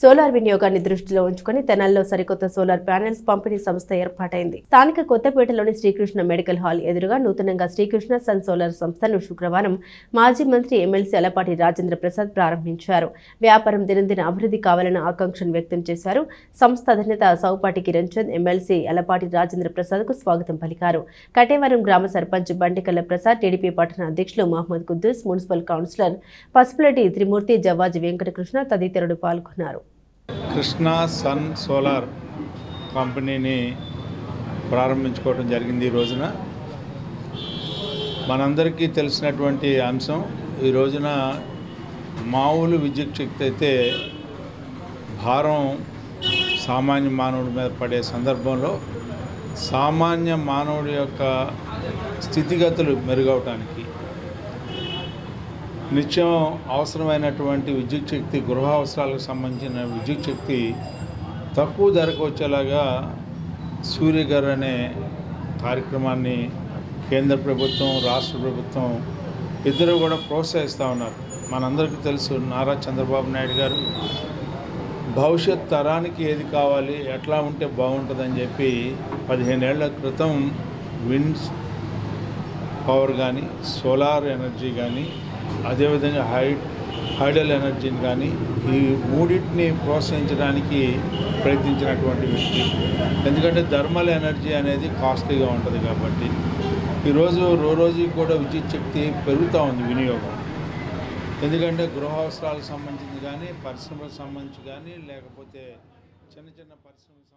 Solar వినియోగాన్ని దృష్టిలో ఉంచుకుని తెనాల్లో సరికొత్త సోలార్ ప్యానెల్స్ పంపిణీ సంస్థ ఏర్పాటైంది. స్థానిక కొత్తపేటలోని శ్రీకృష్ణ మెడికల్ హాల్ ఎదురుగా నూతనంగా శ్రీకృష్ణ సన్ సోలార్ సంస్థను శుక్రవారం మాజీ మంత్రి ఎమ్మెల్సీ అలపాటి రాజేంద్ర ప్రసాద్ ప్రారంభించారు. వ్యాపారం దినదిన అభివృద్ధి కావాలన్న ఆకాంక్షను వ్యక్తం చేశారు. సంస్థ అధినేత సౌపాటి కిరణ్ చంద్ ఎమ్మెల్సీ అలపాటి రాజేంద్ర ప్రసాద్ కు స్వాగతం పలికారు. కటేవరం గ్రామ సర్పంచ్ బండికల్ల ప్రసాద్, టీడీపీ పట్టణ అధ్యక్షులు మహమ్మద్ కుద్దూస్, మున్సిపల్ కౌన్సిలర్ పసుపులటి త్రిమూర్తి, జవ్వాజి వెంకటకృష్ణ తదితరులు పాల్గొన్నారు. కృష్ణ సన్ సోలార్ కంపెనీని ప్రారంభించుకోవడం జరిగింది. ఈ రోజున మనందరికీ తెలిసినటువంటి అంశం, ఈ రోజున మామూలు విద్యుత్ శక్తి అయితే భారం సామాన్య మానవుడి మీద పడే సందర్భంలో సామాన్య మానవుడి యొక్క స్థితిగతులు మెరుగవటానికి నిత్యం అవసరమైనటువంటి విద్యుత్ శక్తి, గృహ అవసరాలకు సంబంధించిన విద్యుత్ శక్తి తక్కువ ధరకు వచ్చేలాగా సూర్యఘర్ అనే కార్యక్రమాన్ని కేంద్ర ప్రభుత్వం, రాష్ట్ర ప్రభుత్వం ఇద్దరు కూడా ప్రోత్సహిస్తూ ఉన్నారు. మనందరికీ తెలుసు, నారా చంద్రబాబు నాయుడు గారు భవిష్యత్ తరానికి ఏది కావాలి, ఎట్లా ఉంటే బాగుంటుందని చెప్పి 15 ఏళ్ల క్రితం విండ్ పవర్ కానీ, సోలార్ ఎనర్జీ కానీ, అదేవిధంగా హైడల్ ఎనర్జీని కానీ ఈ మూడింటిని ప్రోత్సహించడానికి ప్రయత్నించినటువంటి వ్యక్తి. ఎందుకంటే థర్మల్ ఎనర్జీ అనేది కాస్ట్లీగా ఉంటుంది కాబట్టి ఈరోజు రోజుకి కూడా విద్యుత్ శక్తి పెరుగుతూ ఉంది వినియోగం. ఎందుకంటే గృహ అవసరాలకు సంబంధించి కానీ, పరిశ్రమలకు సంబంధించి కానీ, లేకపోతే చిన్న పరిశ్రమలకు